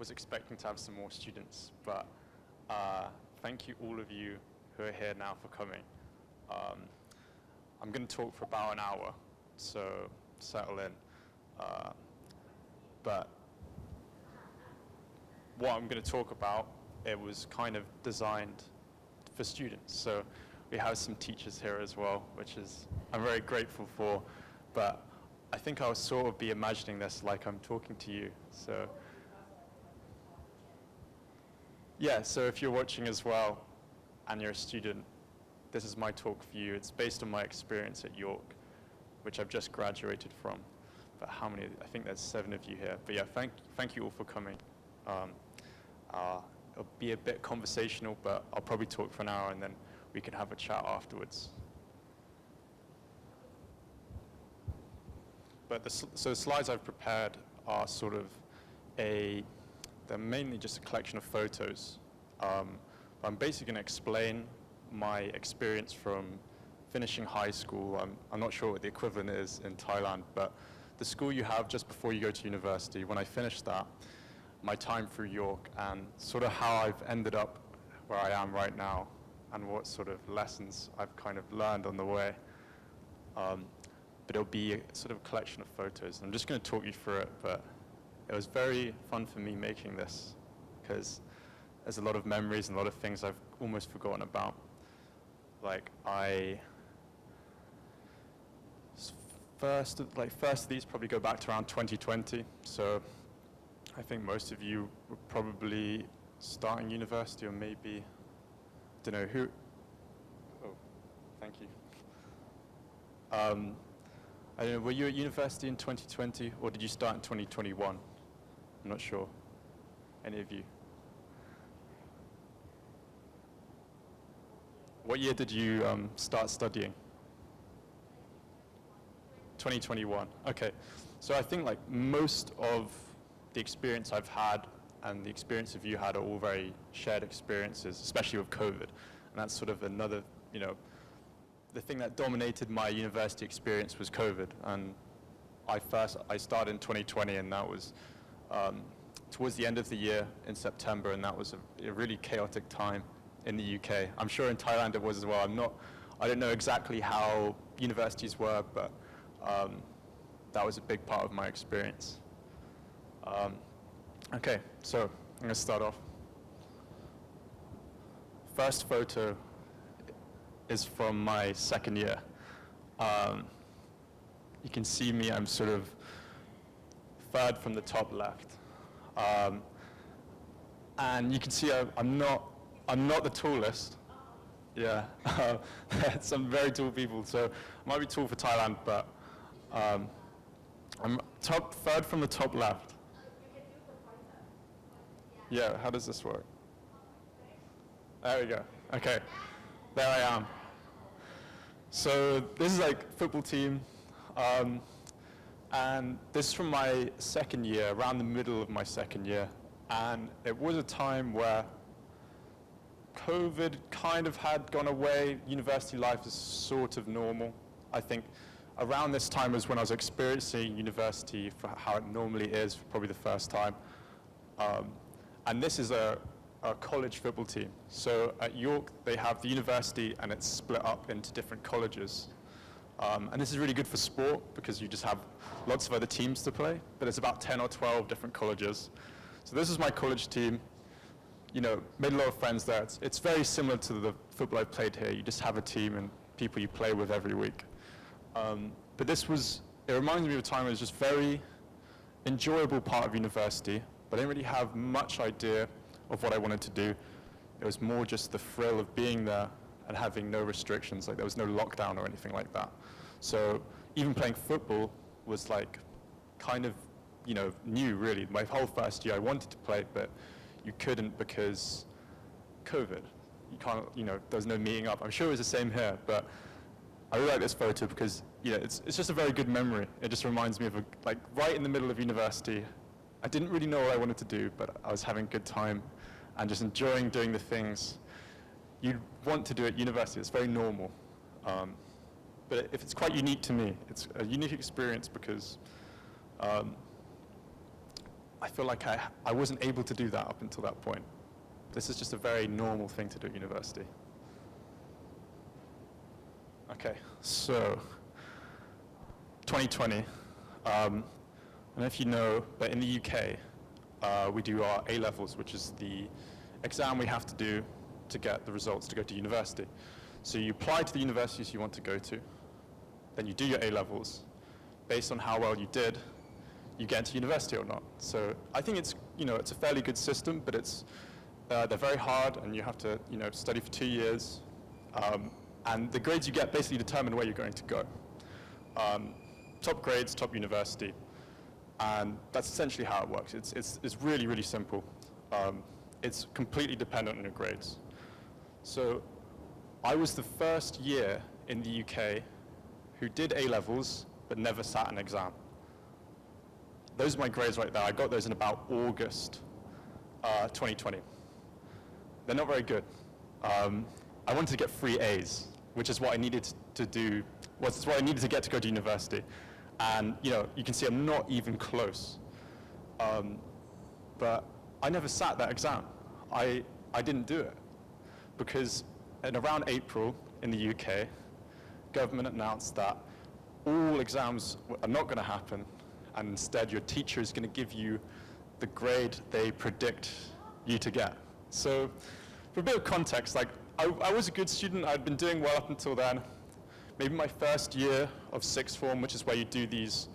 was expecting to have some more students, but thank you all of you who are here now for coming. I'm going to talk for about an hour, so settle in. But what I'm going to talk about, it was kind of designed for students. So we have some teachers here as well, which is I'm very grateful for. But I think I'll sort of be imagining this like I'm talking to you. So yeah, so if you're watching as well and you're a student, this is my talk for you. It's based on my experience at York, which I've just graduated from. But how many? I think there's 7 of you here. But yeah, thank you all for coming. It'll be a bit conversational, but I'll probably talk for an hour and then we can have a chat afterwards. But so the slides I've prepared are sort of they're mainly just a collection of photos. I'm basically going to explain my experience from finishing high school. I'm not sure what the equivalent is in Thailand, but the school you have just before you go to university, when I finished that, my time through York, and sort of how I've ended up where I am right now, and what sort of lessons I've kind of learned on the way. But it'll be a sort of collection of photos. I'm just going to talk you through it, but it was very fun for me making this, because there's a lot of memories and a lot of things I've almost forgotten about. Like first of these probably go back to around 2020. So I think most of you were probably starting university, or maybe, don't know who. Oh, thank you. I don't know, were you at university in 2020, or did you start in 2021? I'm not sure. Any of you? What year did you start studying? 2021. Okay. So I think like most of the experience I've had and the experience of you had are all very shared experiences, especially with COVID. And that's sort of another, the thing that dominated my university experience was COVID. And I started in 2020, and that was towards the end of the year in September, and that was a really chaotic time in the UK. I'm sure in Thailand it was as well. I don't know exactly how universities were, but that was a big part of my experience. Okay, so I'm going to start off. First photo is from my second year. You can see me, I'm sort of third from the top left. And you can see I'm not the tallest. Yeah, some very tall people, so I might be tall for Thailand, but I'm third from the top left. Yeah, how does this work? There we go. Okay, there I am. So this is like football team, and this is from my second year, around the middle of my second year, and it was a time where COVID kind of had gone away. University life is sort of normal. I think around this time was when I was experiencing university for how it normally is, probably the first time. And this is a college football team. So at York, they have the university, and it's split up into different colleges. And this is really good for sport, because you just have lots of other teams to play, but it's about 10 or 12 different colleges. So this is my college team. Made a lot of friends there. It's very similar to the football I've played here. You just have a team and people you play with every week. But it reminds me of a time when it was just very enjoyable part of university, but I didn't really have much idea of what I wanted to do. It was more just the thrill of being there and having no restrictions, like there was no lockdown or anything like that. So even playing football was like kind of, new really. My whole first year I wanted to play, but you couldn't because COVID. You can't, there was no meeting up. I'm sure it was the same here, but I really like this photo because, it's just a very good memory. It just reminds me of right in the middle of university. I didn't really know what I wanted to do, but I was having a good time and just enjoying doing the things you'd want to do at university. It's very normal. But it's quite unique to me. It's a unique experience because I feel like I wasn't able to do that up until that point. This is just a very normal thing to do at university. Okay, so 2020. I don't know if you know, but in the UK, we do our A-levels, which is the exam we have to do to get the results to go to university. So you apply to the universities you want to go to, then you do your A-levels. Based on how well you did, you get into university or not. So I think it's, it's a fairly good system, but they're very hard, and you have to, study for 2 years. And the grades you get basically determine where you're going to go. Top grades, top university. And that's essentially how it works. It's really, really simple. It's completely dependent on your grades. So I was the first year in the UK who did A-levels but never sat an exam. Those are my grades right there. I got those in about August 2020. They're not very good. I wanted to get 3 A's, which is what I needed to do, was what I needed to get to go to university. And you can see I'm not even close. But I never sat that exam. I didn't do it because in around April in the UK, government announced that all exams are not going to happen, and instead your teacher is going to give you the grade they predict you to get. So for a bit of context, I was a good student. I'd been doing well up until then. Maybe my first year of sixth form, which is where you do these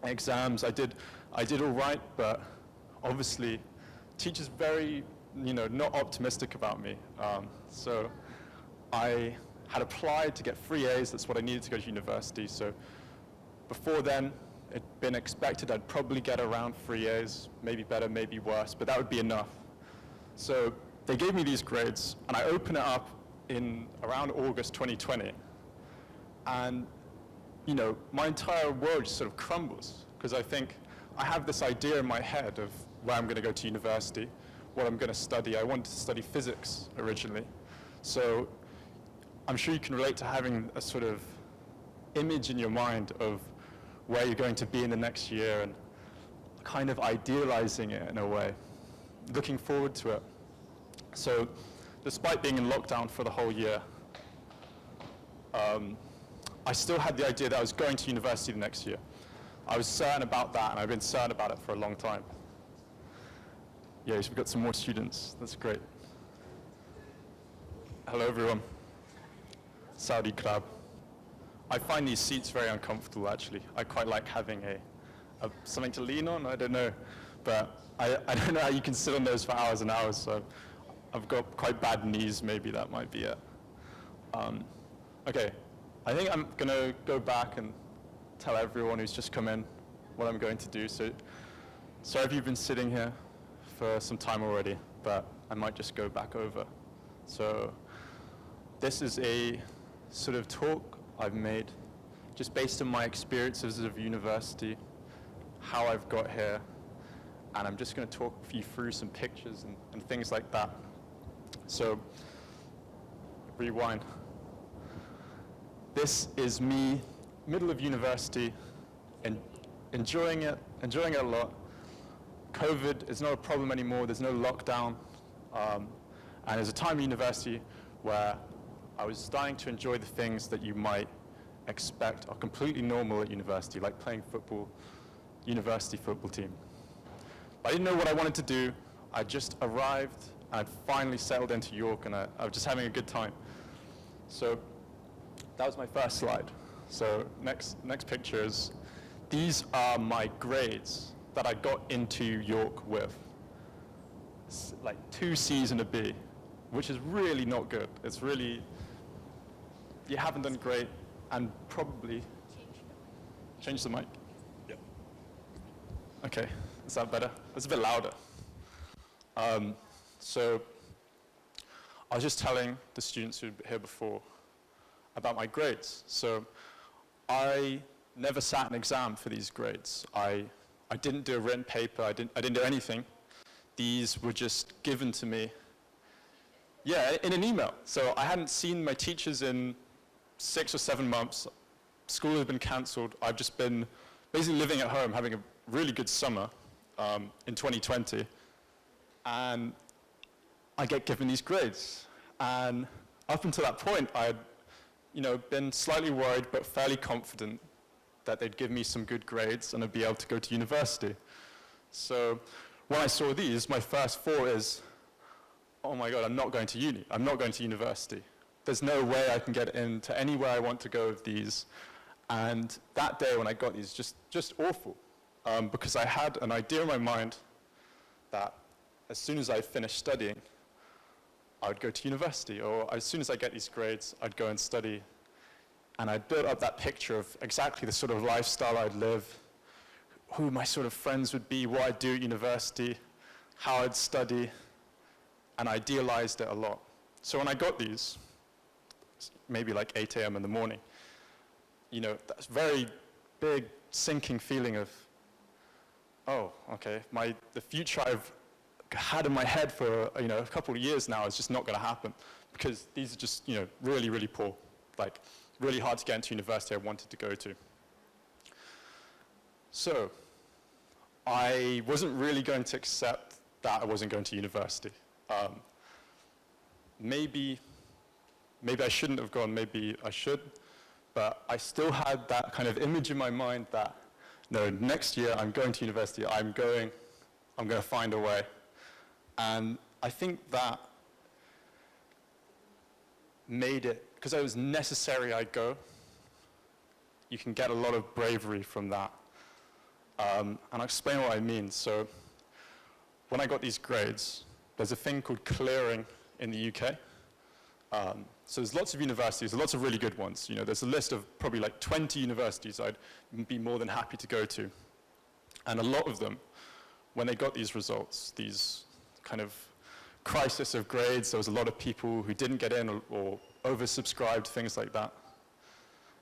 exams, I did all right, but obviously teachers very, not optimistic about me. So I had applied to get 3 A's. That's what I needed to go to university. So before then, it'd been expected I'd probably get around 3 A's, maybe better, maybe worse, but that would be enough. So they gave me these grades, and I open it up in around August 2020, and my entire world just sort of crumbles, because I think I have this idea in my head of where I'm going to go to university, what I'm going to study. I wanted to study physics originally, so I'm sure you can relate to having a sort of image in your mind of where you're going to be in the next year and kind of idealizing it in a way, looking forward to it. So despite being in lockdown for the whole year, I still had the idea that I was going to university the next year. I was certain about that, and I've been certain about it for a long time. Yes, we've got some more students. That's great. Hello, everyone. Saudi Club. I find these seats very uncomfortable, actually. I quite like having something to lean on. I don't know, but I don't know how you can sit on those for hours and hours. So I've got quite bad knees. Maybe that might be it. Okay, I think I'm going to go back and tell everyone who's just come in what I'm going to do. So sorry if you've been sitting here for some time already, but I might just go back over. So this is a sort of talk I've made just based on my experiences of university, how I've got here, and I'm just going to talk you through some pictures and things like that. So rewind. This is me, middle of university, and enjoying it a lot. COVID is not a problem anymore. There's no lockdown, and there's a time in university where I was starting to enjoy the things that you might expect are completely normal at university, like playing football, university football team. But I didn't know what I wanted to do. I just arrived, and I'd finally settled into York, and I was just having a good time. So that was my first slide. So next picture is, these are my grades that I got into York with. It's like 2 C's and a B, which is really not good. It's really, you haven't done great, and probably, change the mic? Yep. Okay, is that better? It's a bit louder. So I was just telling the students who were here before about my grades. So I never sat an exam for these grades. I didn't do a written paper. I didn't do anything. These were just given to me, yeah, in an email. So I hadn't seen my teachers in 6 or 7 months. School had been cancelled. I've just been basically living at home, having a really good summer in 2020, and I get given these grades. And up until that point, I had been slightly worried but fairly confident that they'd give me some good grades and I'd be able to go to university. So when I saw these, my first thought is, oh my God, I'm not going to uni. I'm not going to university. There's no way I can get into anywhere I want to go with these. And that day when I got these, just awful. Because I had an idea in my mind that as soon as I finished studying, I would go to university, or as soon as I get these grades, I'd go and study. And I'd built up that picture of exactly the sort of lifestyle I'd live, who my sort of friends would be, what I'd do at university, how I'd study, and I idealized it a lot. So when I got these, maybe like 8 a.m. in the morning, that's very big sinking feeling of, oh, okay, the future I've had in my head for a couple of years now is just not going to happen, because these are just really, really poor, like really hard to get into university I wanted to go to. So I wasn't really going to accept that I wasn't going to university. Maybe I shouldn't have gone, maybe I should, but I still had that kind of image in my mind that, no, next year I'm going to university, I'm going to find a way. And I think that made it, because it was necessary I go, you can get a lot of bravery from that. And I'll explain what I mean. So when I got these grades, there's a thing called clearing in the UK. So there's lots of universities, lots of really good ones. There's a list of probably like 20 universities I'd be more than happy to go to. And a lot of them, when they got these results, these kind of crisis of grades, there was a lot of people who didn't get in or oversubscribed, things like that.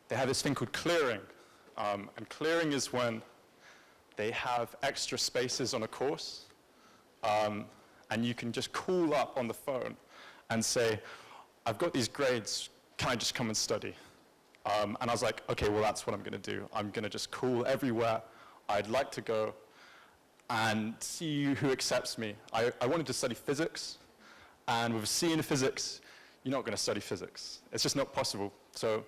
They have this thing called clearing. And clearing is when they have extra spaces on a course, and you can just call up on the phone and say, I've got these grades, can I just come and study? And I was like, okay, well, that's what I'm going to do. I'm going to just call everywhere I'd like to go and see who accepts me. I wanted to study physics, and with a C in physics, you're not going to study physics. It's just not possible. So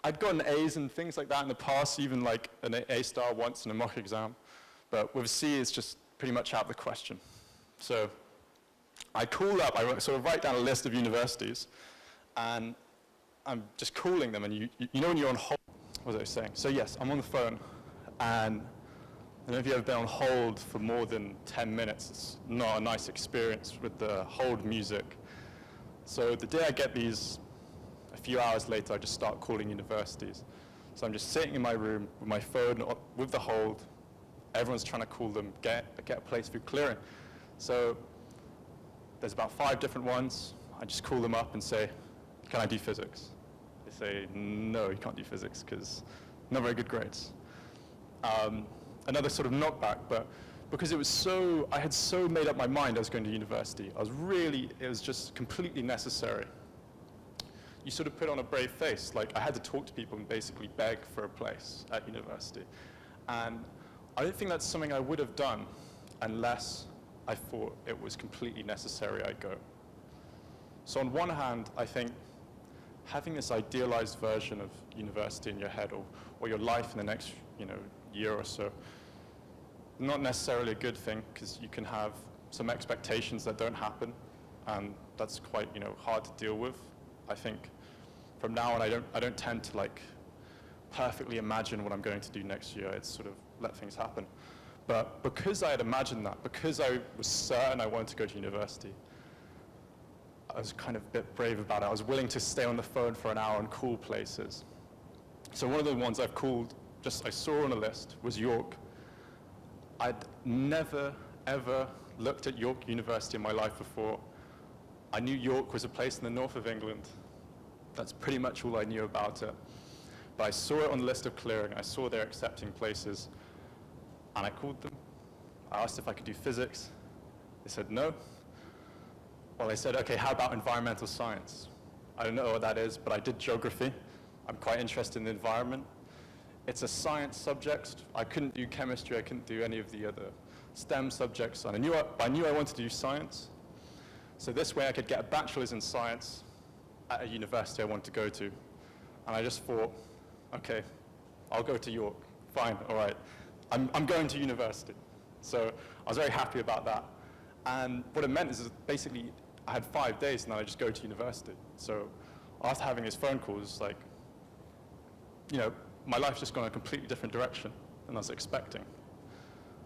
I'd gotten A's and things like that in the past, even like an A star once in a mock exam. But with a C, it's just pretty much out of the question. So I call up, I sort of write down a list of universities, and I'm just calling them, and you know when you're on hold, what was I saying? So yes, I'm on the phone, and I don't know if you've ever been on hold for more than 10 minutes. It's not a nice experience with the hold music. So the day I get these, a few hours later, I just start calling universities. So I'm just sitting in my room with my phone, with the hold. Everyone's trying to call them, get a place through clearing. So there's about 5 different ones. I just call them up and say, can I do physics? They say, no, you can't do physics because not very good grades. Another sort of knockback, but because I had so made up my mind I was going to university. It was just completely necessary. You sort of put on a brave face. Like, I had to talk to people and basically beg for a place at university. And I don't think that's something I would have done unless I thought it was completely necessary I go. So on one hand, I think having this idealized version of university in your head, or your life in the next year or so, not necessarily a good thing, because you can have some expectations that don't happen, and that's quite hard to deal with. I think from now on, I don't tend to like perfectly imagine what I'm going to do next year. It's sort of let things happen. But because I had imagined that, because I was certain I wanted to go to university, I was kind of a bit brave about it. I was willing to stay on the phone for an hour and call places. So one of the ones I've called, I saw on a list, was York. I'd never, ever looked at York University in my life before. I knew York was a place in the north of England. That's pretty much all I knew about it. But I saw it on the list of clearing. I saw they're accepting places. And I called them. I asked if I could do physics. They said no. Well, they said, okay, how about environmental science? I don't know what that is, but I did geography. I'm quite interested in the environment. it's a science subject. I couldn't do chemistry, I couldn't do any of the other STEM subjects, and I knew I wanted to do science. So this way I could get a bachelor's in science at a university I wanted to go to. And I just thought, okay, I'll go to York, fine, all right. I'm going to university. So I was very happy about that. And what it meant is basically I had 5 days and then I just go to university. So after having his phone calls, like, you know, my life's just gone a completely different direction than I was expecting.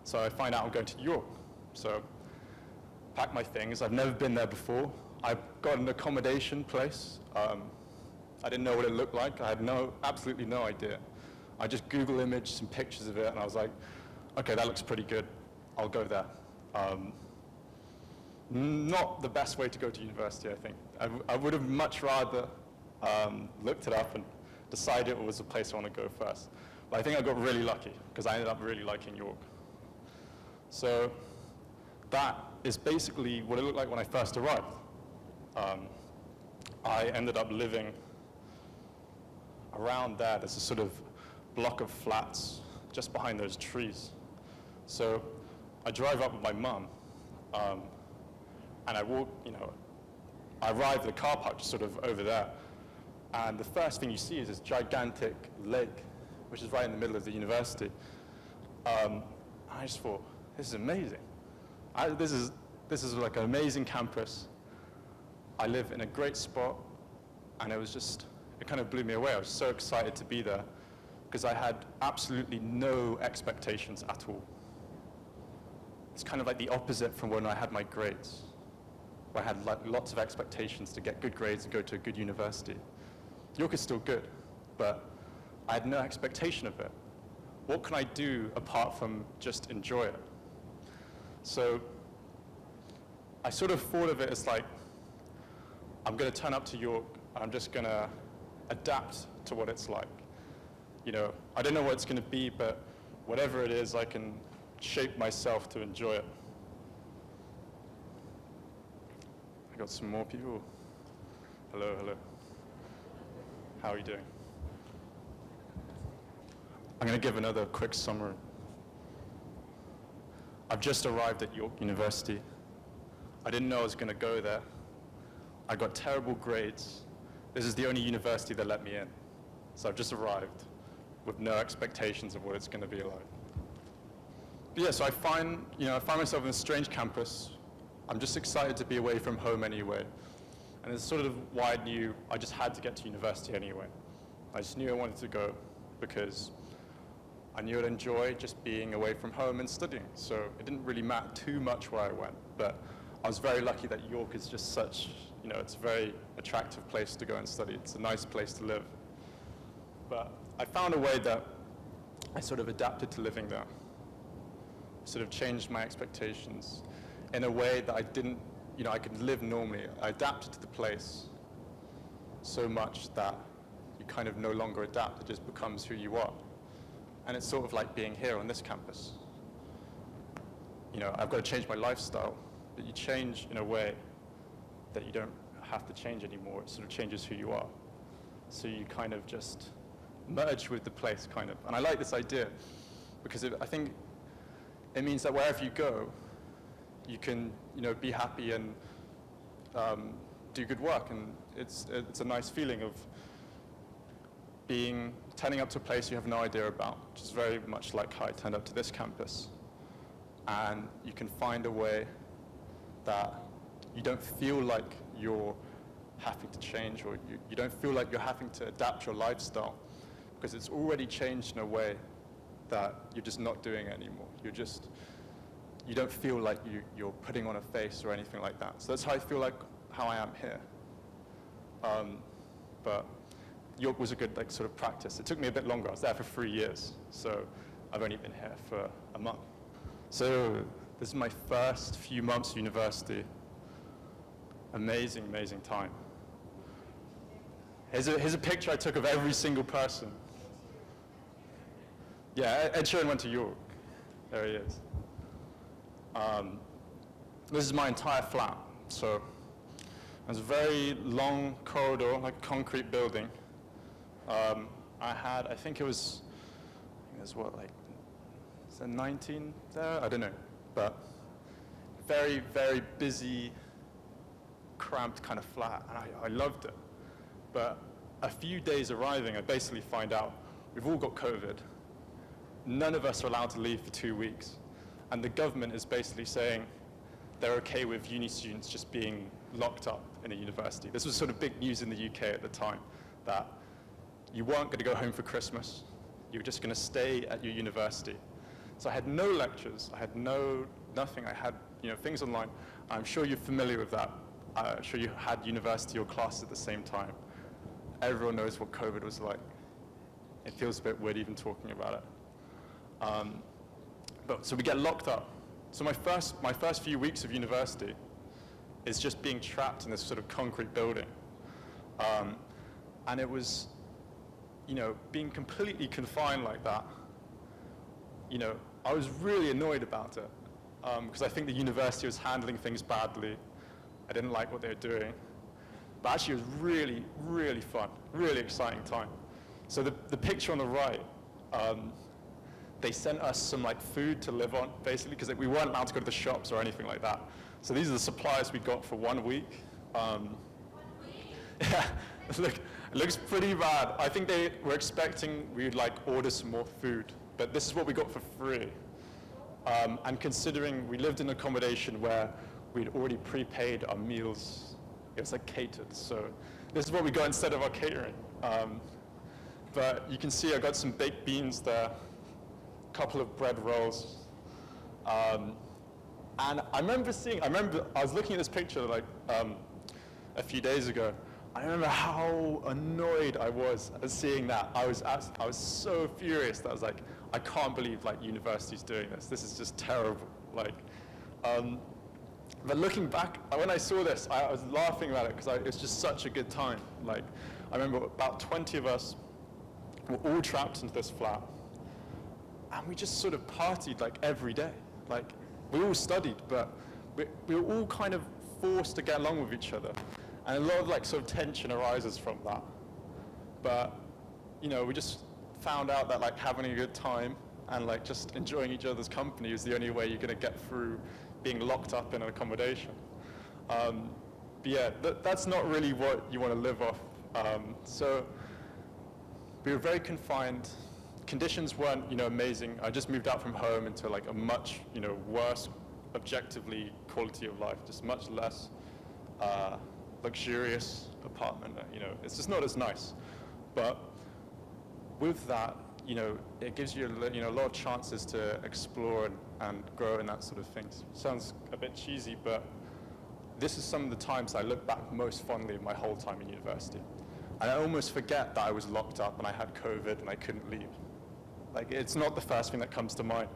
So I find out I'm going to York. So pack my things. I've never been there before. I got an accommodation place. I didn't know what it looked like. I had absolutely no idea. I just Google imaged some pictures of it and I was like, okay, that looks pretty good. I'll go there. Not the best way to go to university, I think. I would have much rather looked it up and decided it was the place I want to go first. But I think I got really lucky because I ended up really liking York. So that is basically what it looked like when I first arrived. I ended up living around there. There's a sort of block of flats just behind those trees. So I drive up with my mum, and I walk, you know, I arrive at the car park just sort of over there. And the first thing you see is this gigantic lake, which is right in the middle of the university. I just thought, this is amazing. This is like an amazing campus. I live in a great spot, and it kind of blew me away. I was so excited to be there because I had absolutely no expectations at all. It's kind of like the opposite from when I had my grades, where I had like lots of expectations to get good grades and go to a good university. York is still good, but I had no expectation of it. What can I do apart from just enjoy it? So I sort of thought of it as like, I'm going to turn up to York, and I'm just going to adapt to what it's like. You know, I don't know what it's going to be, but whatever it is, I can shape myself to enjoy it. I got some more people. Hello, hello. How are you doing? I'm going to give another quick summary. I've just arrived at York University. I didn't know I was going to go there. I got terrible grades. This is the only university that let me in. So I've just arrived with no expectations of what it's going to be like. But yeah, so I find myself in a strange campus. I'm just excited to be away from home anyway. And it's sort of why I knew I just had to get to university anyway. I just knew I wanted to go because I knew I'd enjoy just being away from home and studying. So it didn't really matter too much where I went. But I was very lucky that York is just such, you know, it's a very attractive place to go and study. It's a nice place to live. But I found a way that I sort of adapted to living there. Sort of changed my expectations in a way that I didn't, you know, I could live normally. I adapted to the place so much that you kind of no longer adapt. It just becomes who you are. And it's sort of like being here on this campus. You know, I've got to change my lifestyle, but you change in a way that you don't have to change anymore. It sort of changes who you are. So you kind of just merge with the place, kind of. And I like this idea because I think it means that wherever you go, you can, you know, be happy and do good work. And it's a nice feeling of turning up to a place you have no idea about, which is very much like how I turned up to this campus. And you can find a way that you don't feel like you're having to change, or you don't feel like you're having to adapt your lifestyle, because it's already changed in a way that you're just not doing it anymore. You don't feel like you're putting on a face or anything like that. So that's how I feel like how I am here. But York was a good sort of practice. It took me a bit longer. I was there for 3 years, so I've only been here for a month. So this is my first few months of university. Amazing, amazing time. Here's a picture I took of every single person. Yeah, Ed Sheeran went to York. There he is. This is my entire flat. So there's a very long corridor, like a concrete building. I think it was There's what, like, is there 19 there? I don't know. But very, very busy, cramped kind of flat, and I loved it. But a few days arriving, I basically find out we've all got COVID. None of us are allowed to leave for 2 weeks. And the government is basically saying they're okay with uni students just being locked up in a university. This was sort of big news in the UK at the time, that you weren't going to go home for Christmas. You were just going to stay at your university. So I had no lectures. I had nothing. I had, things online. I'm sure you're familiar with that. I'm sure you had university or classes at the same time. Everyone knows what COVID was like. It feels a bit weird even talking about it. So we get locked up. So my first few weeks of university is just being trapped in this sort of concrete building. And it was, being completely confined like that, I was really annoyed about it. Because I think the university was handling things badly. I didn't like what they were doing. But actually it was really, really fun, really exciting time. So the picture on the right, they sent us some food to live on, basically, because we weren't allowed to go to the shops or anything like that. So these are the supplies we got for 1 week. Yeah, it looks pretty bad. I think they were expecting we'd order some more food, but this is what we got for free. And considering we lived in accommodation where we'd already prepaid our meals, it was catered. So this is what we got instead of our catering. But you can see I got some baked beans there, a couple of bread rolls. And I remember I was looking at this picture a few days ago. I remember how annoyed I was at seeing that. I was so furious that I was like, I can't believe university's doing this. This is just terrible. But looking back, when I saw this, I was laughing about it because it was just such a good time. I remember about 20 of us were all trapped into this flat, and we just sort of partied every day. We all studied, but we were all kind of forced to get along with each other, and a lot of sort of tension arises from that. But we just found out that having a good time and just enjoying each other's company is the only way you're going to get through being locked up in an accommodation. But yeah, that's not really what you want to live off. So we were very confined. Conditions weren't, amazing. I just moved out from home into a much, worse, objectively quality of life, just much less luxurious apartment. It's just not as nice. But with that, it gives you a lot of chances to explore and grow and that sort of thing. Sounds a bit cheesy, but this is some of the times I look back most fondly of my whole time in university. And I almost forget that I was locked up and I had COVID and I couldn't leave. It's not the first thing that comes to mind.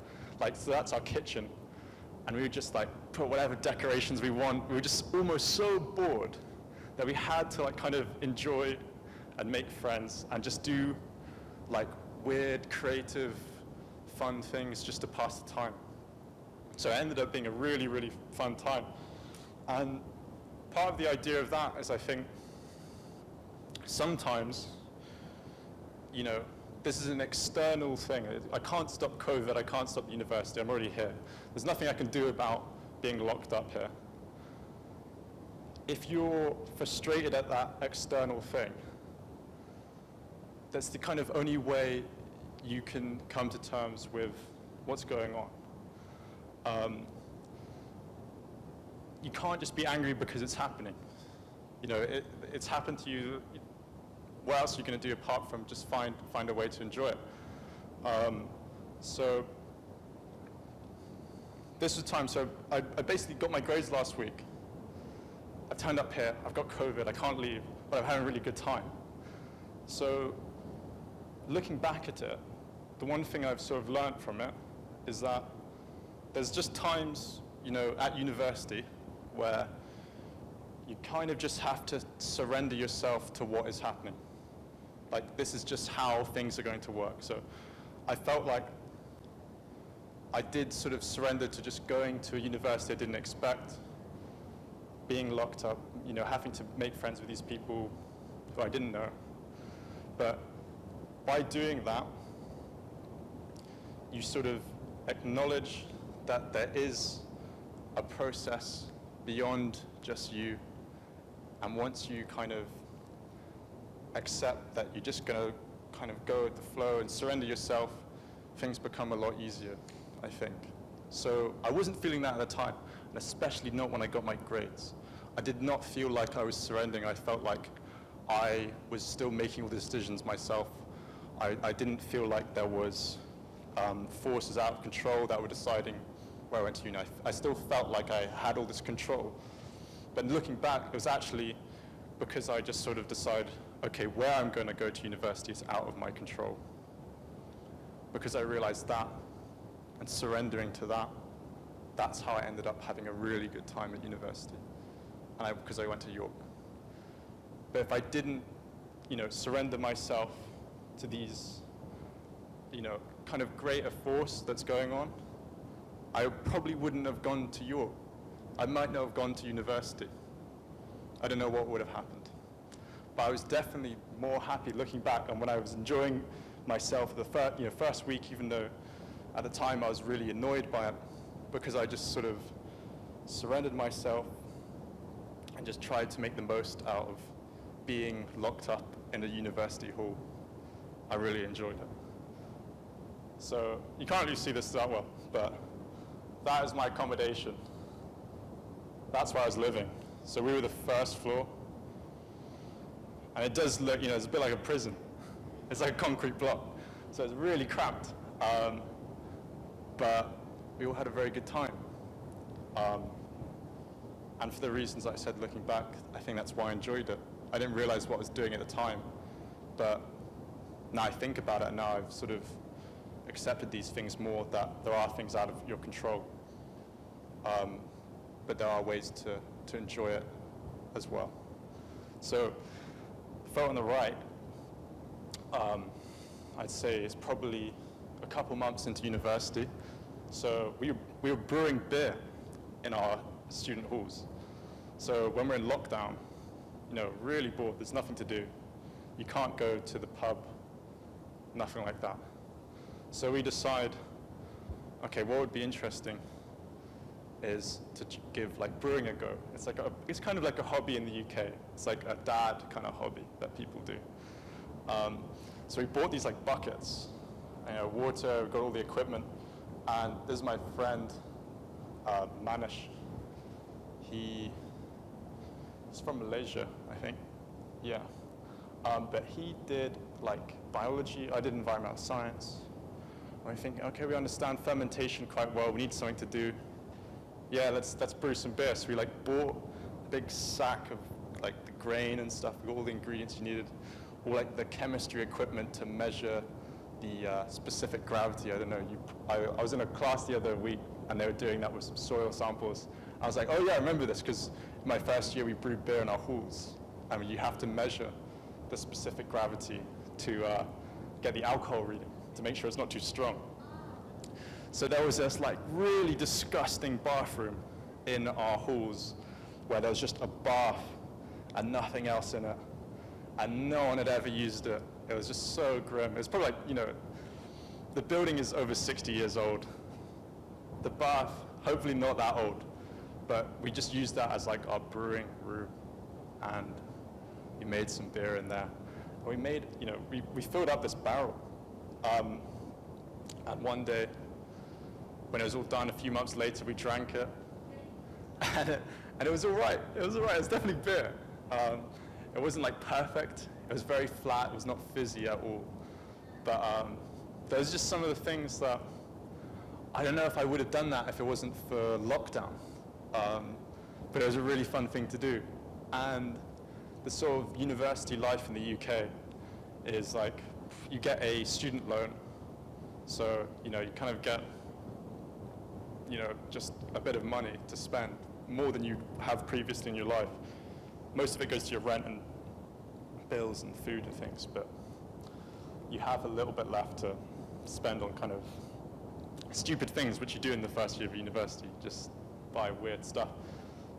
So that's our kitchen. And we would just put whatever decorations we want. We were just almost so bored that we had to kind of enjoy and make friends and just do weird, creative, fun things just to pass the time. So it ended up being a really, really fun time. And part of the idea of that is I think sometimes, this is an external thing. I can't stop COVID, I can't stop university, I'm already here. There's nothing I can do about being locked up here. If you're frustrated at that external thing, that's the kind of only way you can come to terms with what's going on. You can't just be angry because it's happening. It's happened to you. What else are you going to do apart from just find a way to enjoy it? So this was time. So I basically got my grades last week. I've turned up here. I've got COVID. I can't leave, but I'm having a really good time. So looking back at it, the one thing I've sort of learned from it is that there's just times, at university where you kind of just have to surrender yourself to what is happening. This is just how things are going to work. So I felt like I did sort of surrender to just going to a university I didn't expect, being locked up, having to make friends with these people who I didn't know. But by doing that, you sort of acknowledge that there is a process beyond just you, and once you kind of accept that you're just going to kind of go with the flow and surrender yourself, things become a lot easier, I think. So I wasn't feeling that at the time, and especially not when I got my grades. I did not feel like I was surrendering. I felt like I was still making all the decisions myself. I didn't feel like there was forces out of control that were deciding where I went to uni. I still felt like I had all this control. But looking back, it was actually because I just sort of decided, okay, where I'm going to go to university is out of my control. Because I realized that, and surrendering to that, that's how I ended up having a really good time at university. And because I went to York. But if I didn't, surrender myself to these, kind of greater force that's going on, I probably wouldn't have gone to York. I might not have gone to university. I don't know what would have happened. But I was definitely more happy looking back, and when I was enjoying myself the first week, even though at the time I was really annoyed by it, because I just sort of surrendered myself and just tried to make the most out of being locked up in a university hall. I really enjoyed it. So you can't really see this that well, but that is my accommodation. That's where I was living. So we were the first floor. And it does look, it's a bit like a prison. It's like a concrete block. So it's really cramped. But we all had a very good time. And for the reasons I said looking back, I think that's why I enjoyed it. I didn't realize what I was doing at the time. But now I think about it, and now I've sort of accepted these things more, that there are things out of your control. But there are ways to enjoy it as well. So the photo on the right, I'd say is probably a couple months into university. So we were brewing beer in our student halls. So when we're in lockdown, really bored, there's nothing to do. You can't go to the pub, nothing like that. So we decide, okay, what would be interesting is to give brewing a go. It's kind of like a hobby in the UK. It's like a dad kind of hobby that people do. So we bought these buckets, water, we got all the equipment, and this is my friend, Manish. He's from Malaysia, I think. Yeah. But he did biology, I did environmental science. I think, okay, we understand fermentation quite well, we need something to do. Yeah, let's brew some beer. So we bought a big sack of the grain and stuff, with all the ingredients you needed, all the chemistry equipment to measure the specific gravity. I don't know, I was in a class the other week and they were doing that with some soil samples. I was like, oh yeah, I remember this, because in my first year we brewed beer in our halls. I mean, you have to measure the specific gravity to get the alcohol reading, to make sure it's not too strong. So there was this really disgusting bathroom in our halls where there was just a bath and nothing else in it. And no one had ever used it. It was just so grim. It was probably the building is over 60 years old. The bath, hopefully not that old, but we just used that as our brewing room. And we made some beer in there. And we made, we filled up this barrel. And one day, when it was all done, a few months later, we drank it. And it was all right. It was all right. It was definitely beer. It wasn't perfect. It was very flat. It was not fizzy at all. But there's just some of the things that I don't know if I would have done that if it wasn't for lockdown. But it was a really fun thing to do. And the sort of university life in the UK is you get a student loan. So, you kind of get, just a bit of money to spend, more than you have previously in your life. Most of it goes to your rent and bills and food and things, but you have a little bit left to spend on kind of stupid things which you do in the first year of university, just buy weird stuff.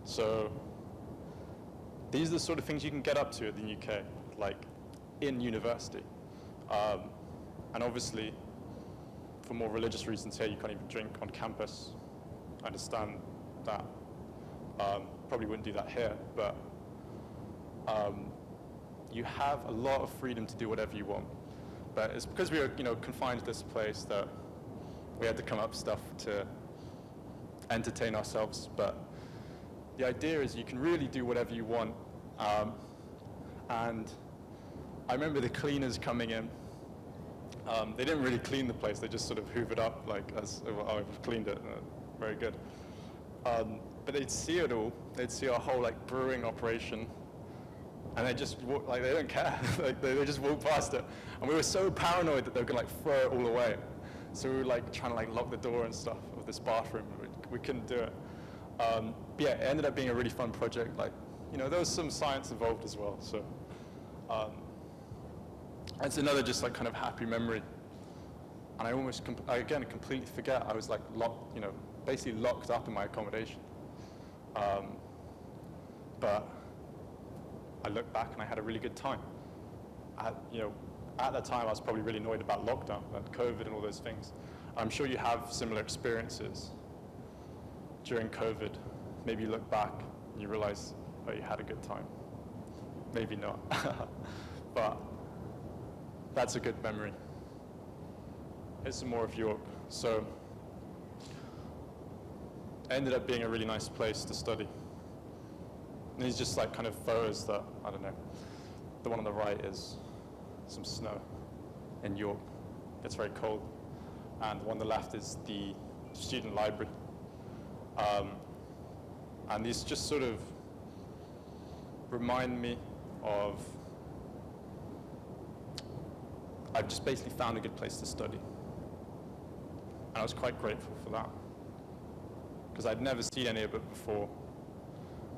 So these are the sort of things you can get up to in the UK, in university. And obviously, for more religious reasons here, you can't even drink on campus. I understand that. Probably wouldn't do that here, but you have a lot of freedom to do whatever you want. But it's because we were, confined to this place that we had to come up with stuff to entertain ourselves. But the idea is you can really do whatever you want. And I remember the cleaners coming in. They didn't really clean the place. They just sort of hoovered up like as, oh, I've cleaned it. Very good. But they'd see it all. They'd see our whole like brewing operation. And they just walk, like they don't care. Like they just walk past it. And we were so paranoid that they were gonna like throw it all away. So we were like trying to like lock the door and stuff of this bathroom. We couldn't do it. But yeah, it ended up being a really fun project. Like, there was some science involved as well. So it's another just like kind of happy memory. And I almost, again, completely forget. I was like locked, basically locked up in my accommodation. But I look back and I had a really good time. At that time I was probably really annoyed about lockdown and COVID and all those things. I'm sure you have similar experiences during COVID. Maybe you look back and you realize, oh, you had a good time. Maybe not. But that's a good memory. Here's some more of York. So it ended up being a really nice place to study. And these just like kind of photos that, I don't know, the one on the right is some snow in York. It's very cold. And the one on the left is the student library. And these just sort of remind me of, I've just basically found a good place to study. And I was quite grateful for that, because I'd never seen any of it before.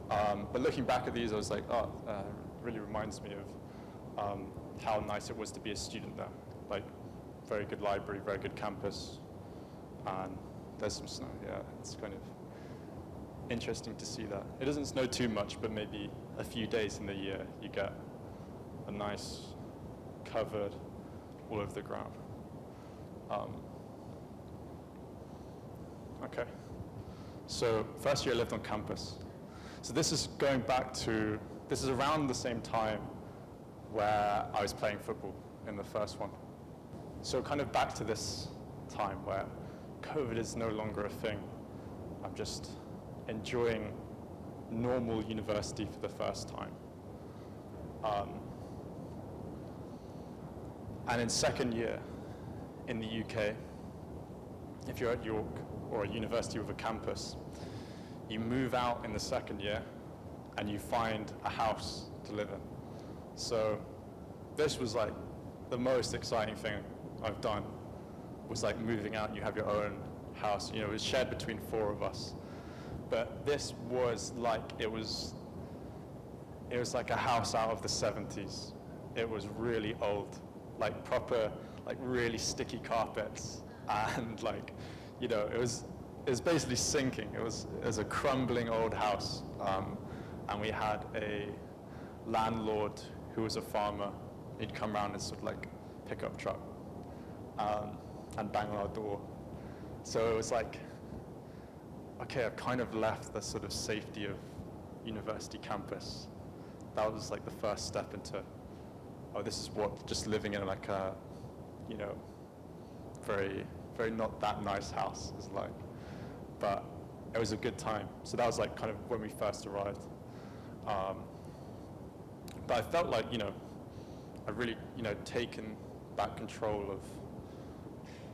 But looking back at these, I was like, oh, it really reminds me of how nice it was to be a student there. Like, very good library, very good campus, and there's some snow. Yeah, it's kind of interesting to see that. It doesn't snow too much, but maybe a few days in the year you get a nice covered all over the ground. Okay, so first year I lived on campus. So this is going back to, this is around the same time where I was playing football in the first one. So kind of back to this time where COVID is no longer a thing. I'm just enjoying normal university for the first time. And in second year in the UK, if you're at York or a university with a campus, you move out in the second year and you find a house to live in. So this was like the most exciting thing I've done, was like moving out and you have your own house. It was shared between 4 of us. But this was like, it was like a house out of the 70s. It was really old, like proper, like really sticky carpets, and like, it was basically sinking. It was a crumbling old house, and we had a landlord who was a farmer. He'd come around in sort of like pickup truck and bang on our door. So it was like, okay, I've kind of left the sort of safety of university campus. That was like the first step into, oh, this is what just living in like a, very, very not that nice house is like. But it was a good time. So that was like kind of when we first arrived. But I felt like, I've really, taken back control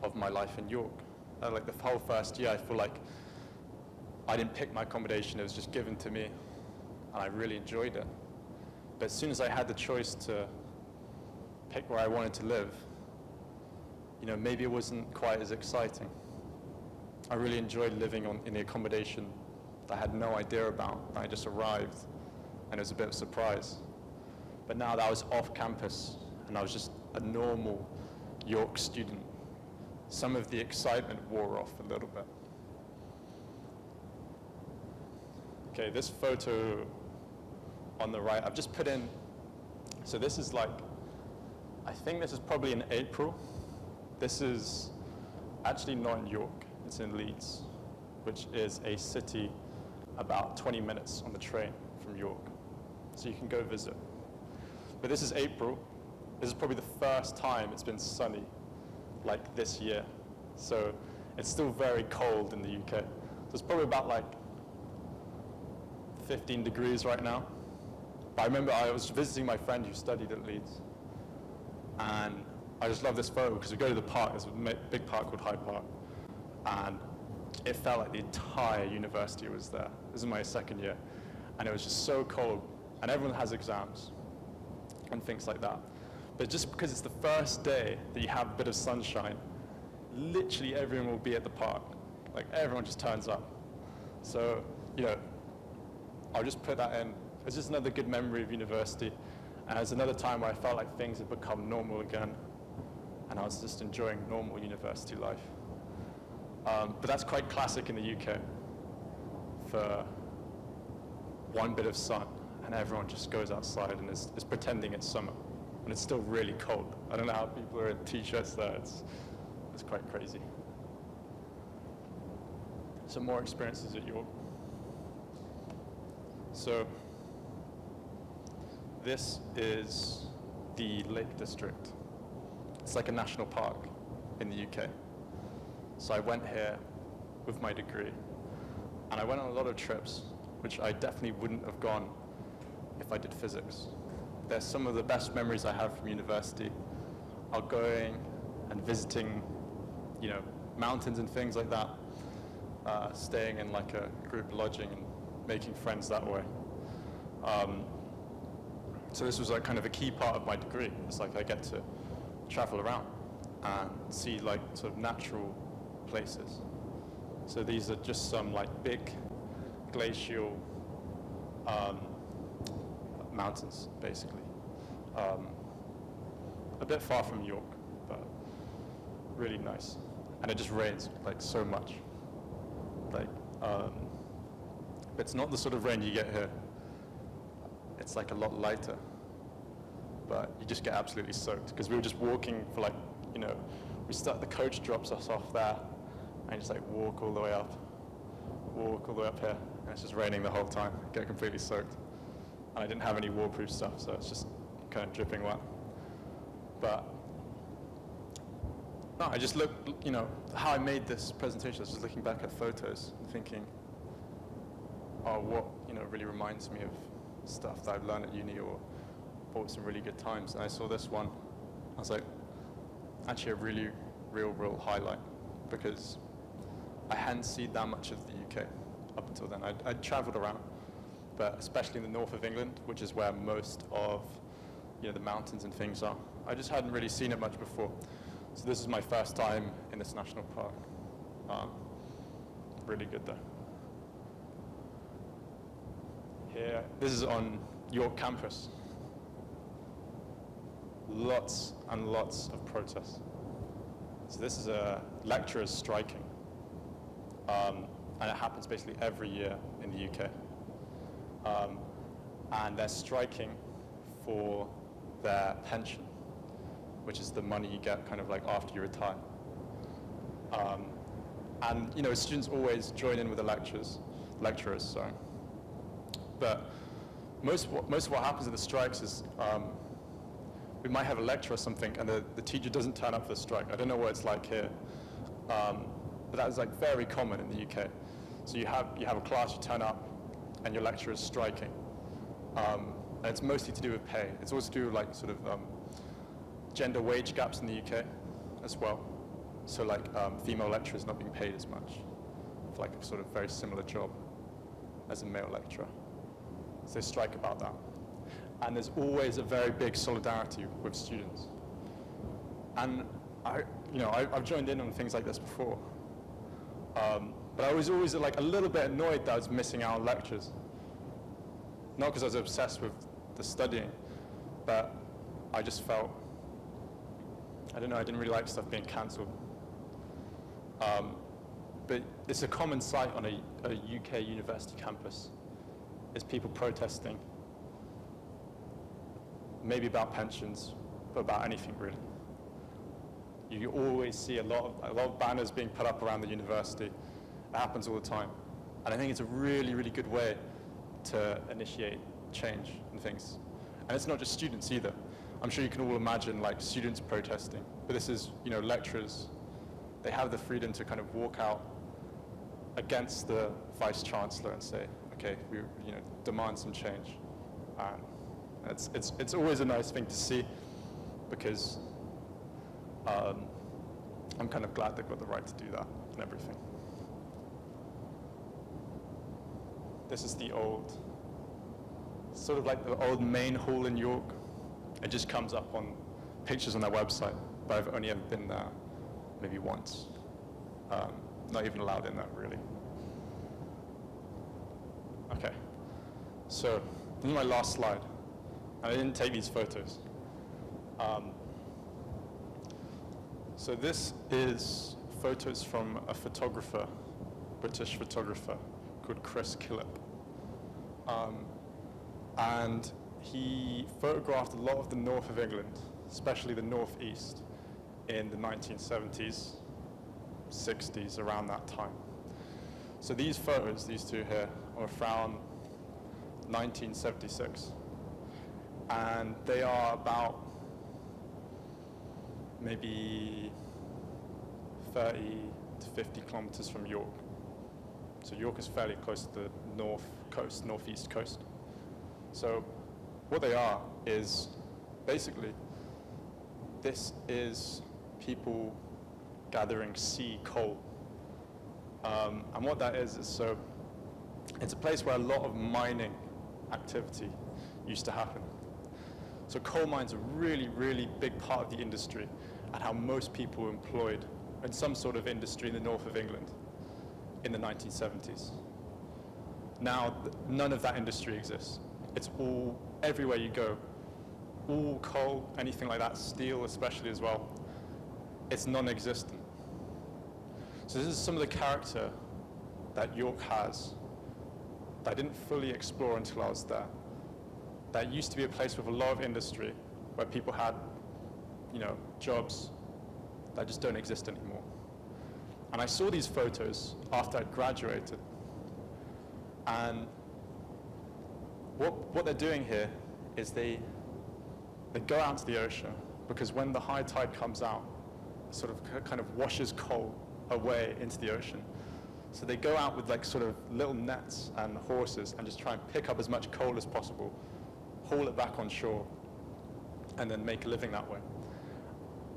of my life in York. Like the whole first year, I feel like I didn't pick my accommodation, it was just given to me, and I really enjoyed it. But as soon as I had the choice to pick where I wanted to live, maybe it wasn't quite as exciting. I really enjoyed living in the accommodation that I had no idea about. I just arrived, and it was a bit of a surprise. But now that I was off campus, and I was just a normal York student, some of the excitement wore off a little bit. Okay, this photo on the right, I've just put in, so this is like, I think this is probably in April. This is Actually not in York, it's in Leeds, which is a city about 20 minutes on the train from York. So you can go visit. But this is April. This is probably the first time it's been sunny like this year. So it's still very cold in the UK. So it's probably about like 15 degrees right now. But I remember I was visiting my friend who studied at Leeds. And I just love this photo because we go to the park, there's a big park called Hyde Park. And it felt like the entire university was there. This is my second year. And it was just so cold. And everyone has exams and things like that. But just because it's the first day that you have a bit of sunshine, literally everyone will be at the park. Like everyone just turns up. So, you know, I'll just put that in. It's just another good memory of university. And it's another time where I felt like things had become normal again. And I was just enjoying normal university life. But that's quite classic in the UK for one bit of sun and everyone just goes outside and is pretending it's summer. And it's still really cold. I don't know how people are in t-shirts there. It's quite crazy. Some more experiences at York. So this is the Lake District. It's like a national park in the UK. So I went here with my degree, and I went on a lot of trips, which I definitely wouldn't have gone if I did physics. They're some of the best memories I have from university are going and visiting, you know, mountains and things like that, staying in like a group lodging and making friends that way. So this was like kind of a key part of my degree. It's like I get to travel around and see like sort of natural places. So these are just some like big glacial mountains, basically. A bit far from York, but really nice. And it just rains like so much. Like, it's not the sort of rain you get here. It's like a lot lighter, but you just get absolutely soaked because we were just walking for like, you know, the coach drops us off there and just like walk all the way up here, and it's just raining the whole time, get completely soaked. And I didn't have any waterproof stuff, so it's just kind of dripping wet. But no, I just looked, you know, how I made this presentation, I was just looking back at photos and thinking, oh, what, you know, really reminds me of stuff that I've learned at uni or bought some really good times. And I saw this one, I was like, actually a really real highlight, because I hadn't seen that much of the UK up until then. I'd traveled around, but especially in the north of England, which is where most of, you know, the mountains and things are. I just hadn't really seen it much before. So this is my first time in this national park. Really good though. Here, this is on York campus. Lots and lots of protests. So this is lecturers striking. And it happens basically every year in the UK. And they're striking for their pension, which is the money you get kind of like after you retire. And you know, students always join in with the lecturers, sorry. But most of what happens in the strikes is we might have a lecture or something and the teacher doesn't turn up for the strike. I don't know what it's like here, but that is like very common in the UK. So you have a class, you turn up, and your lecturer is striking. And it's mostly to do with pay. It's also to do with like sort of gender wage gaps in the UK as well. So like female lecturers not being paid as much for like a sort of very similar job as a male lecturer. So they strike about that. And there's always a very big solidarity with students. And I've joined in on things like this before. But I was always like a little bit annoyed that I was missing out on lectures. Not because I was obsessed with the studying, but I just felt, I don't know, I didn't really like stuff being cancelled. But it's a common sight on a UK university campus, is people protesting, maybe about pensions, but about anything really. You always see a lot of banners being put up around the university. It happens all the time. And I think it's a really, really good way to initiate change and things. And it's not just students either. I'm sure you can all imagine like students protesting, but this is, you know, lecturers. They have the freedom to kind of walk out against the vice chancellor and say, okay, we, you know, demand some change. And it's always a nice thing to see, because I'm kind of glad they've got the right to do that and everything. This is the old, sort of like the old main hall in York. It just comes up on pictures on their website, but I've only ever been there maybe once. Not even allowed in there, really. Okay, so this is my last slide. I didn't take these photos. So this is photos from a photographer, British photographer, called Chris Killip. And he photographed a lot of the north of England, especially the northeast, in the 1970s, 60s, around that time. So these photos, these two here, are from 1976. And they are about maybe 30 to 50 kilometers from York. So York is fairly close to the north coast, northeast coast. So what they are is basically, this is people gathering sea coal. And what that is so it's a place where a lot of mining activity used to happen. So coal mines are really, really big part of the industry and how most people were employed in some sort of industry in the north of England in the 1970s. Now, none of that industry exists. It's all, everywhere you go, all coal, anything like that, steel especially as well, it's non-existent. So this is some of the character that York has that I didn't fully explore until I was there. That used to be a place with a lot of industry where people had, you know, jobs that just don't exist anymore. And I saw these photos after I'd graduated. And what they're doing here is they go out to the ocean, because when the high tide comes out, it sort of kind of washes coal away into the ocean. So they go out with like sort of little nets and horses and just try and pick up as much coal as possible, haul it back on shore, and then make a living that way.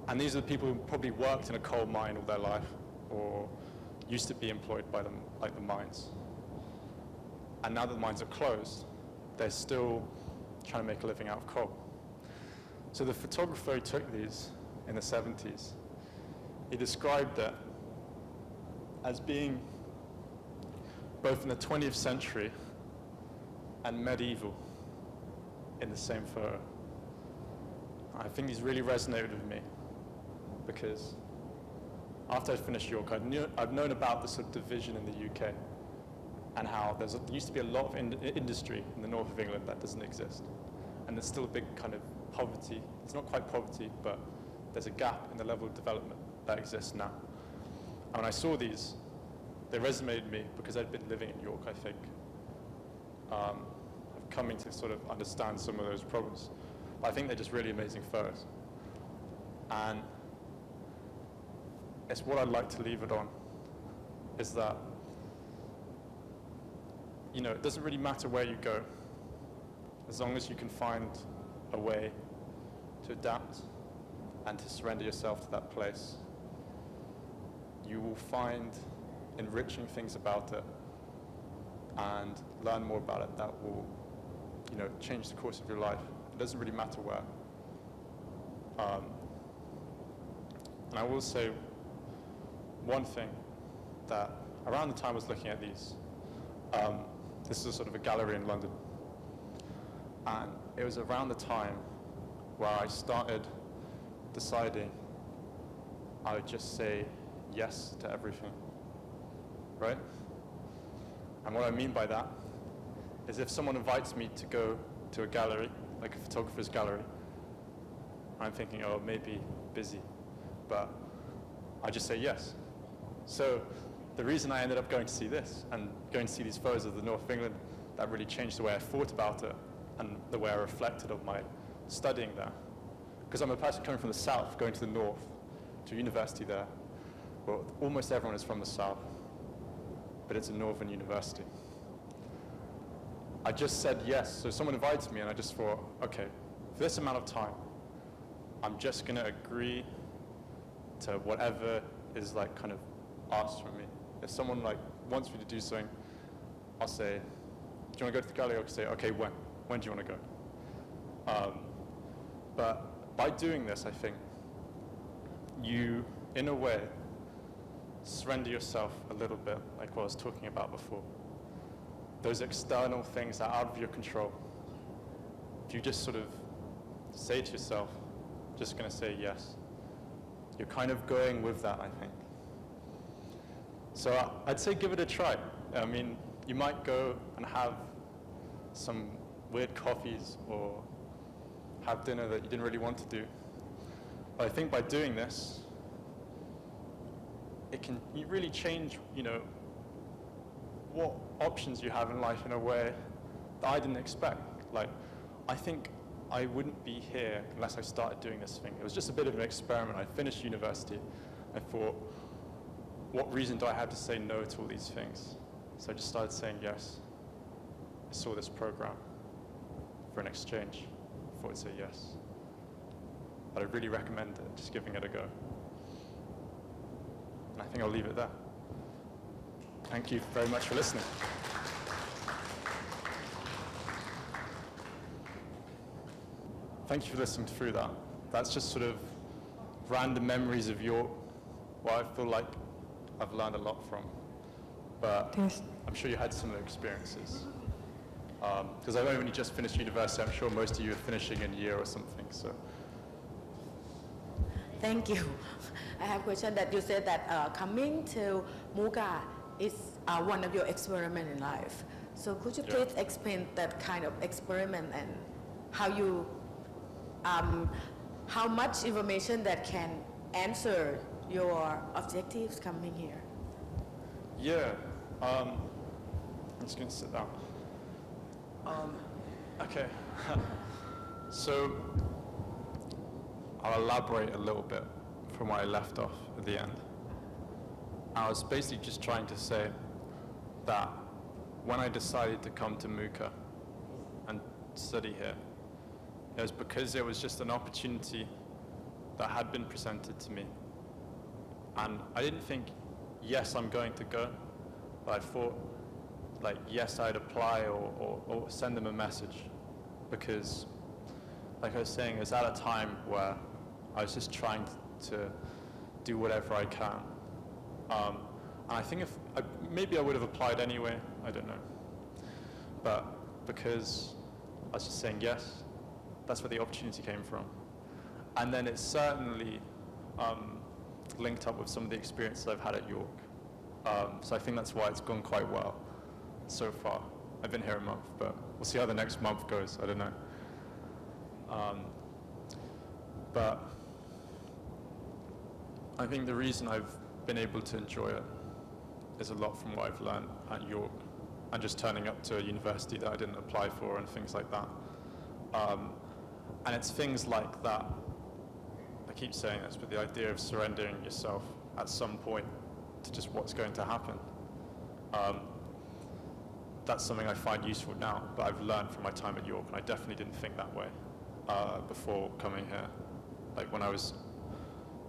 And these are the people who probably worked in a coal mine all their life, or used to be employed by them, like the mines. And now that the mines are closed, they're still trying to make a living out of coal. So the photographer who took these in the 70s, he described it as being both in the 20th century and medieval in the same photo. I think these really resonated with me, because after I finished York, I've known about the sort of division in the UK and how there used to be a lot of industry in the north of England that doesn't exist. And there's still a big kind of poverty. It's not quite poverty, but there's a gap in the level of development that exists now. And when I saw these, they resonated with me because I'd been living in York, I think. I've coming to sort of understand some of those problems. But I think they're just really amazing photos. And it's what I'd like to leave it on, is that, you know, it doesn't really matter where you go, as long as you can find a way to adapt and to surrender yourself to that place. You will find enriching things about it and learn more about it that will, you know, change the course of your life. It doesn't really matter where. And I will say one thing, that around the time I was looking at these, this is a sort of a gallery in London, and it was around the time where I started deciding I would just say yes to everything, right? And what I mean by that is if someone invites me to go to a gallery, like a photographer's gallery, I'm thinking, oh, maybe busy, but I just say yes. So the reason I ended up going to see this and going to see these photos of the north of England, that really changed the way I thought about it and the way I reflected of my studying there. Because I'm a person coming from the south, going to the north, to a university there. Well, almost everyone is from the south, but it's a northern university. I just said yes. So someone invited me and I just thought, okay, for this amount of time, I'm just going to agree to whatever is like kind of asked from me. If someone like wants me to do something, I'll say, do you want to go to the gallery? I'll say, okay, when? When do you want to go? But by doing this, I think you, in a way, surrender yourself a little bit, like what I was talking about before. Those external things that are out of your control. If you just sort of say to yourself, just going to say yes, you're kind of going with that, I think. So I'd say give it a try. I mean, you might go and have some weird coffees or have dinner that you didn't really want to do. But I think by doing this, it can really change, you know, what options you have in life in a way that I didn't expect. Like, I think I wouldn't be here unless I started doing this thing. It was just a bit of an experiment. I finished university. I thought, what reason do I have to say no to all these things? So I just started saying yes. I saw this program for an exchange. I thought I'd say yes. But I really recommend it, just giving it a go. And I think I'll leave it there. Thank you very much for listening. Thank you for listening through that. That's just sort of random memories of York, what I feel like I've learned a lot from. But I'm sure you had similar experiences. Because I've only just finished university. I'm sure most of you are finishing in a year or something. So. Thank you. I have a question that you said that coming to MUKA is one of your experiments in life. So could you please explain that kind of experiment and how you, how much information that can answer your objectives coming here? Yeah, I'm just going to sit down. Okay, so I'll elaborate a little bit from where I left off at the end. I was basically just trying to say that when I decided to come to MUKA and study here, it was because it was just an opportunity that had been presented to me. And I didn't think, yes, I'm going to go, but I thought, like, yes, I'd apply or send them a message. Because, like I was saying, it was at a time where I was just trying to do whatever I can. And I think if, maybe I would have applied anyway, I don't know. But because I was just saying yes, that's where the opportunity came from. And then it certainly linked up with some of the experiences I've had at York. So I think that's why it's gone quite well so far. I've been here a month, but we'll see how the next month goes, I don't know. But I think the reason I've been able to enjoy it is a lot from what I've learned at York and just turning up to a university that I didn't apply for and things like that. And it's things like that, I keep saying this, but the idea of surrendering yourself at some point to just what's going to happen. That's something I find useful now, but I've learned from my time at York, and I definitely didn't think that way before coming here. Like when I was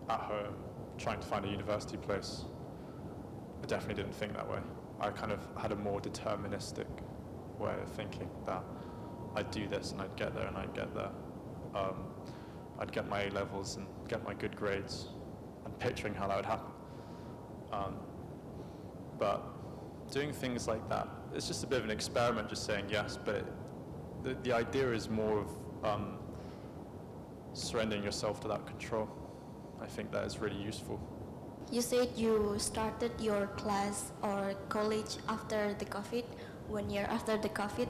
at home trying to find a university place, I definitely didn't think that way. I kind of had a more deterministic way of thinking that I'd do this and I'd get there and I'd get there. I'd get my A-levels and get my good grades and picturing how that would happen. But doing things like that, it's just a bit of an experiment, just saying yes, but the idea is more of surrendering yourself to that control. I think that is really useful. You said you started your class or college after the COVID, 1 year after the COVID,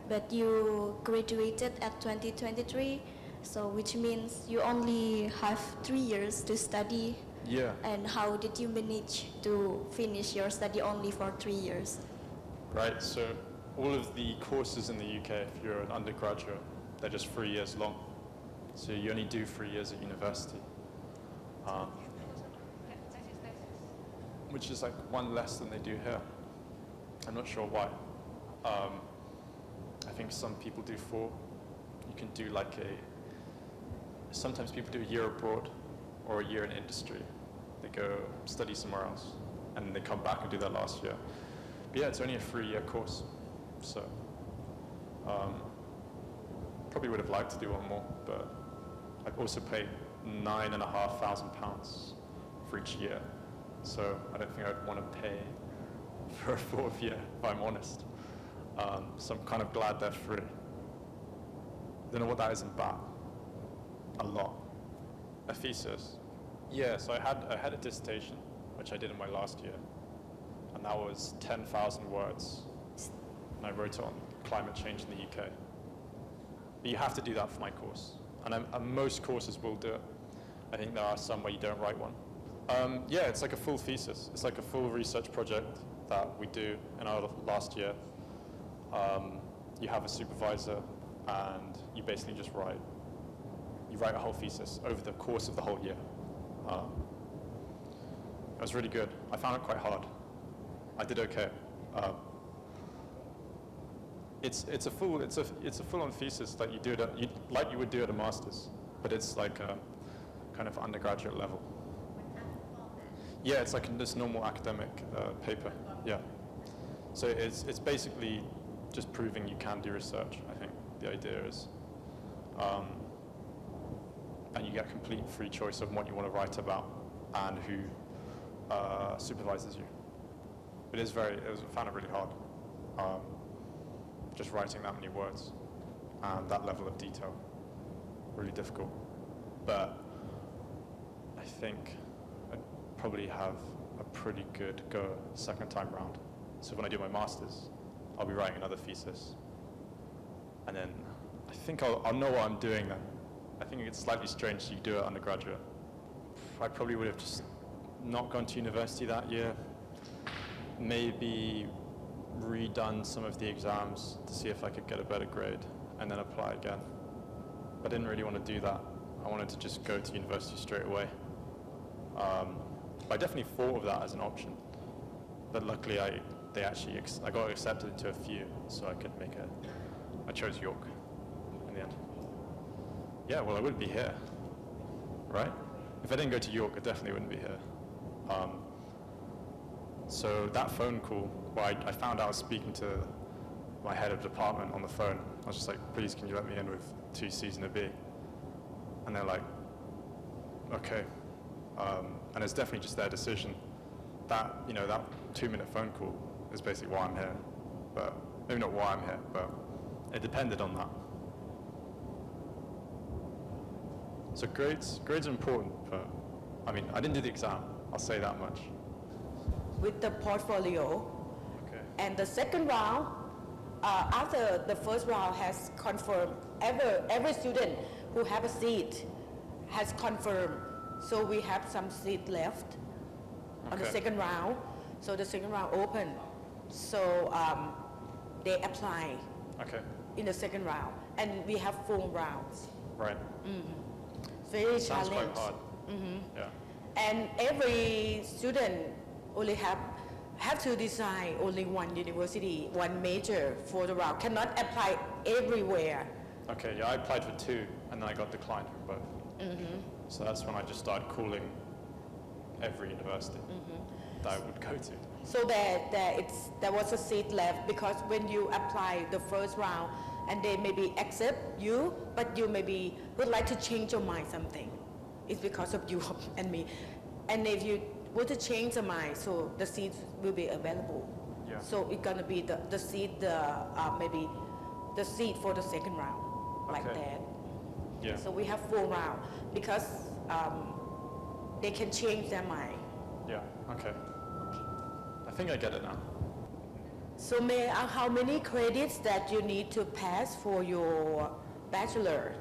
but you graduated at 2023. So which means you only have 3 years to study. Yeah. And how did you manage to finish your study only for 3 years? Right, so all of the courses in the UK, if you're an undergraduate, they're just 3 years long. So you only do 3 years at university. Which is like one less than they do here. I'm not sure why. I think some people do 4. You can do like sometimes people do a year abroad or a year in industry. They go study somewhere else and then they come back and do their last year. But yeah, it's only a 3-year course. So probably would have liked to do one more, but I've also paid £9,500 for each year. So I don't think I'd want to pay for a 4th year, if I'm honest. So I'm kind of glad they're free. Don't know what that is in baht. A lot. A thesis. Yeah, so I had a dissertation, which I did in my last year, and that was 10,000 words. And I wrote it on climate change in the UK. But you have to do that for my course, and most courses will do it. I think there are some where you don't write one. Yeah, it's like a full thesis. It's like a full research project that we do in our last year. You have a supervisor, and you basically just write. You write a whole thesis over the course of the whole year. It was really good. I found it quite hard. I did okay. It's a full-on thesis that you do like you would do at a master's, but it's like a kind of undergraduate level. Yeah, it's like this normal academic paper. Yeah. So it's basically just proving you can do research. I think the idea is, and you get complete free choice of what you want to write about and who supervises you. I found it really hard, just writing that many words and that level of detail, really difficult. But I think I'd probably have a pretty good go second time round. So when I do my master's, I'll be writing another thesis, and then I think I'll know what I'm doing then. I think it's slightly strange you do it undergraduate. I probably would have just not gone to university that year, maybe redone some of the exams to see if I could get a better grade, and then apply again. But I didn't really want to do that. I wanted to just go to university straight away. I definitely thought of that as an option, but luckily I got accepted into a few, so I could I chose York in the end. Yeah, well, I wouldn't be here, right? If I didn't go to York, I definitely wouldn't be here. So that phone call, I found out I was speaking to my head of department on the phone. I was just like, please, can you let me in with 2 C's and a B? And they're like, okay. And it's definitely just their decision. That 2-minute phone call is basically why I'm here. But maybe not why I'm here, but it depended on that. So grades are important, but I mean, I didn't do the exam, I'll say that much. With the portfolio, Okay. and the second round, after the first round has confirmed, every student who have a seat has confirmed. So we have some seat left on the Okay. second round. So the second round open. So they apply Okay, in the second round, and we have 4 rounds. right. Very Sounds quite challenging. hard. Yeah. And every student only have to design only one university, one major for the round. Cannot apply everywhere. Okay, yeah, I applied for 2, and then I got declined from both. So that's when I just started calling every university that I would go to. So there was a seat left, because when you apply the first round and they maybe accept you, but you maybe would like to change your mind something. It's because of you and me. And if you want to change your mind, so the seats will be available. Yeah. So it's gonna be the seat, maybe the seat for the second round, like Okay. that. Yeah. So we have 4 rounds, because they can change their mind. Yeah, okay. I think I get it now. So how many credits that you need to pass for your bachelor?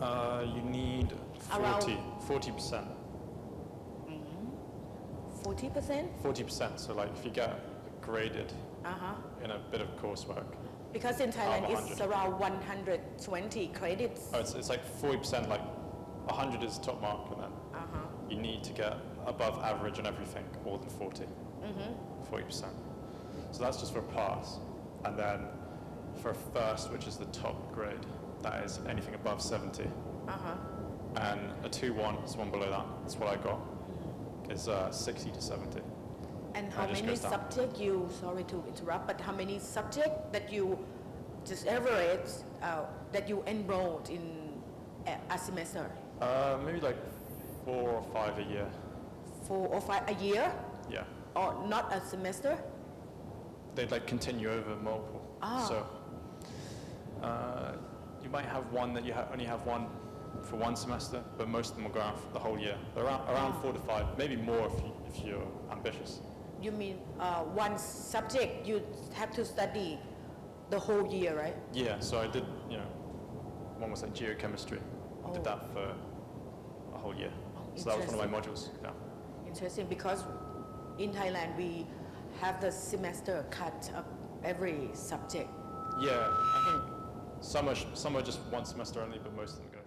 You need Around- 40%. 40%? 40%, so like if you get graded in a bit of coursework, Because in Thailand Out of it's 100. around 120 credits. it's like 40%, like 100 is top mark, and then you need to get above average and everything, more than 40. 40%. So that's just for a pass. And then for a first, which is the top grade, that is anything above 70. And a 2-1 is one below that. That's what I got. Is 60 to 70. And how It just many goes down. subjects you, sorry to interrupt, but how many subjects that you just average that you enrolled in a semester? Maybe like 4 or 5 a year. 4 or 5 a year? Yeah. Or not a semester? They'd like continue over multiple. So you might have one that you only have one for one semester, but most of them will go out for the whole year. They're around 4 to 5, maybe more if you're ambitious. You mean one subject you have to study the whole year, right? Yeah, so I did, one was like geochemistry. I did that for a whole year. So that was one of my modules, yeah. Interesting, because in Thailand we have the semester cut up every subject. Yeah, I think some are just one semester only, but most of them go